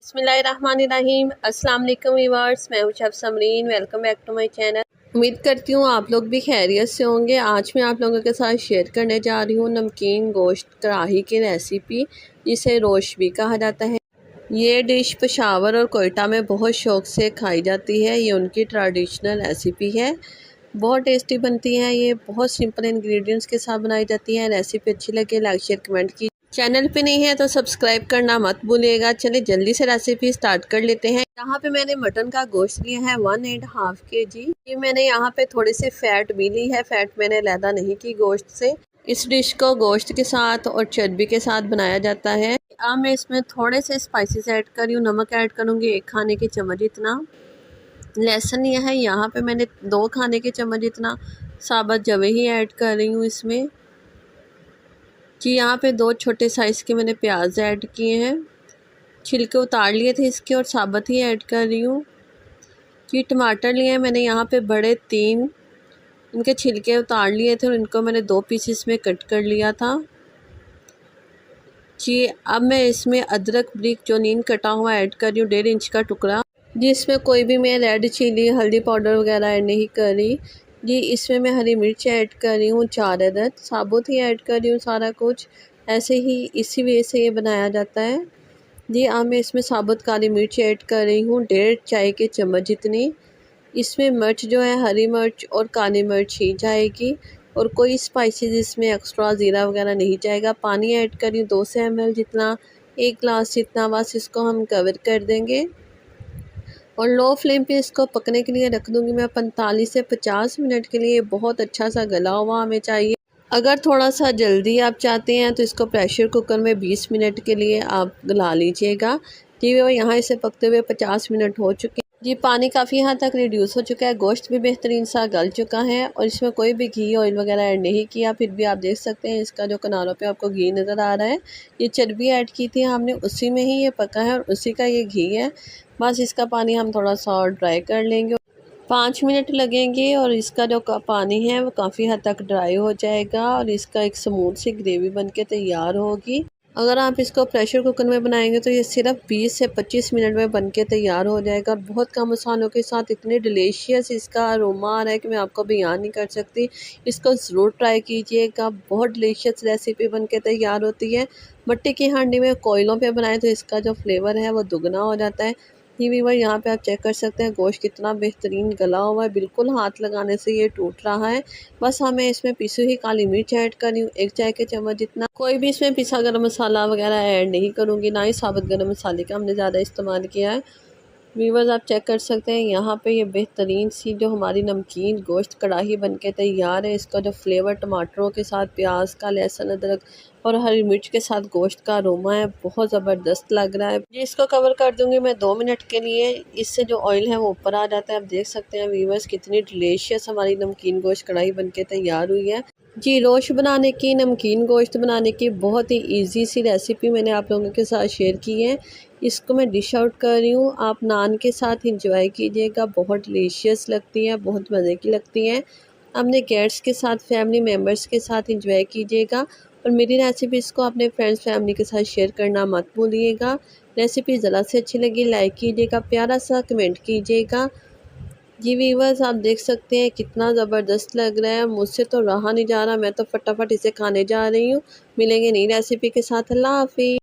बिस्मिल्लाहिर्रहमानिर्रहीम। अस्सलाम वालेकुम व्यूअर्स, मैं हूं chef Samreen. Welcome back to my channel. उम्मीद करती हूँ आप लोग भी खैरियत से होंगे। आज मैं आप लोगों के साथ शेयर करने जा रही हूँ नमकीन गोश्त कढ़ाई की रेसिपी, जिसे रोशबी कहा जाता है। ये डिश पेशावर और कोयटा में बहुत शौक़ से खाई जाती है। ये उनकी ट्रेडिशनल रेसिपी है, बहुत टेस्टी बनती है। ये बहुत सिंपल इंग्रेडिएंट्स के साथ बनाई जाती है। रेसिपी अच्छी लगे लाइक शेयर कमेंट की। चैनल पे नहीं है तो सब्सक्राइब करना मत भूलिएगा। चलिए जल्दी से रेसिपी स्टार्ट कर लेते हैं। यहाँ पे मैंने मटन का गोश्त लिया है 1.5 kg। ये मैंने यहाँ पे थोड़ी सी फैट भी ली है, फैट मैंने अलहदा नहीं की गोश्त से। इस डिश को गोश्त के साथ और चर्बी के साथ बनाया जाता है। अब मैं इसमें थोड़े से स्पाइसेस ऐड कर रही हूँ। नमक ऐड करूँगी 1 खाने की चम्मच इतना। लहसुन यह है, यहाँ पे मैंने 2 खाने के चम्मच इतना साबुत जवे ऐड कर रही हूँ इसमें जी। यहाँ पे 2 छोटे साइज़ के मैंने प्याज ऐड किए हैं, छिलके उतार लिए थे इसके और साबुत ही ऐड कर रही हूँ जी। टमाटर लिए हैं मैंने यहाँ पे बड़े 3, इनके छिलके उतार लिए थे और इनको मैंने 2 पीसेस में कट कर लिया था जी। अब मैं इसमें अदरक बारीक चौनीन कटा हुआ ऐड कर रही हूँ, 1.5 इंच का टुकड़ा जी। इसमें कोई भी मैं रेड चिली हल्दी पाउडर वगैरह ऐड नहीं कर रही जी। इसमें मैं हरी मिर्च ऐड कर रही हूँ 4 अदद, साबुत ही ऐड कर रही हूँ सारा कुछ। ऐसे ही इसी वजह से ये बनाया जाता है जी। अब मैं इसमें साबुत काली मिर्च ऐड कर रही हूँ 1.5 चाय के चम्मच जितनी। इसमें मिर्च जो है हरी मिर्च और काली मिर्च ही जाएगी और कोई स्पाइसेस इसमें एक्स्ट्रा ज़ीरा वगैरह नहीं जाएगा। पानी ऐड कर रही हूँ 200 ml जितना, 1 गिलास जितना। बस इसको हम कवर कर देंगे और लो फ्लेम पे इसको पकने के लिए रख दूंगी मैं 45 से 50 मिनट के लिए। बहुत अच्छा सा गला हुआ हमें चाहिए। अगर थोड़ा सा जल्दी आप चाहते हैं तो इसको प्रेशर कुकर में 20 मिनट के लिए आप गला लीजिएगा जी। वो यहाँ इसे पकते हुए 50 मिनट हो चुके हैं जी। पानी काफ़ी हद तक रिड्यूस हो चुका है, गोश्त भी बेहतरीन सा गल चुका है और इसमें कोई भी घी ऑयल वगैरह ऐड नहीं किया। फिर भी आप देख सकते हैं इसका जो किनारों पे आपको घी नज़र आ रहा है, ये चर्बी ऐड की थी हमने, उसी में ही ये पका है और उसी का ये घी है। बस इसका पानी हम थोड़ा सा और ड्राई कर लेंगे, 5 मिनट लगेंगे और इसका जो पानी है वो काफ़ी हद तक ड्राई हो जाएगा और इसका एक स्मूथ सी ग्रेवी बनके तैयार होगी। अगर आप इसको प्रेशर कुकर में बनाएंगे तो ये सिर्फ 20 से 25 मिनट में बनके तैयार हो जाएगा। बहुत कम मसालों के साथ इतने डिलीशियस इसका अरोमा आ रहा है कि मैं आपको बयान नहीं कर सकती। इसको ज़रूर ट्राई कीजिएगा, बहुत डिलीशियस रेसिपी बनके तैयार होती है। मिट्टी की हांडी में कोयलों पे बनाएं तो इसका जो फ्लेवर है वो दुगना हो जाता है। ये व्यूअर यहाँ पे आप चेक कर सकते हैं गोश्त कितना बेहतरीन गला हुआ है, बिल्कुल हाथ लगाने से ये टूट रहा है। बस हमें इसमें पिसी हुई काली मिर्च ऐड करी हूँ 1 चाय के चम्मच जितना। कोई भी इसमें पिसा गरम मसाला वगैरह ऐड नहीं करूँगी, ना ही साबुत गरम मसाले का हमने ज़्यादा इस्तेमाल किया है। व्यूअर्स आप चेक कर सकते हैं यहाँ पे ये बेहतरीन सी जो हमारी नमकीन गोश्त कढ़ाई बनके तैयार है। इसका जो फ्लेवर टमाटरों के साथ, प्याज का, लहसुन अदरक और हरी मिर्च के साथ गोश्त का अरोमा है, बहुत ज़बरदस्त लग रहा है जी। इसको कवर कर दूंगी मैं 2 मिनट के लिए। इससे जो ऑयल है वो ऊपर आ जाता है। आप देख सकते हैं व्यूअर्स कितनी डिलीशियस हमारी नमकीन गोश्त कढ़ाई बनके तैयार हुई है जी। रोश बनाने की, नमकीन गोश्त बनाने की बहुत ही इजी सी रेसिपी मैंने आप लोगों के साथ शेयर की है। इसको मैं डिश आउट कर रही हूँ, आप नान के साथ इंजॉय कीजिएगा, बहुत डिलीशियस लगती है, बहुत मज़े की लगती हैं। अपने गेस्ट्स के साथ, फैमिली मेम्बर्स के साथ इंजॉय कीजिएगा और मेरी रेसिपीज़ को अपने फ्रेंड्स फैमिली के साथ शेयर करना मत भूलिएगा। रेसिपी ज़रा से अच्छी लगी लाइक कीजिएगा, प्यारा सा कमेंट कीजिएगा जी। व्यूअर्स आप देख सकते हैं कितना ज़बरदस्त लग रहा है, मुझसे तो रहा नहीं जा रहा, मैं तो फटाफट इसे खाने जा रही हूँ। मिलेंगे नई रेसिपी के साथ, अल्लाह हाफिज़।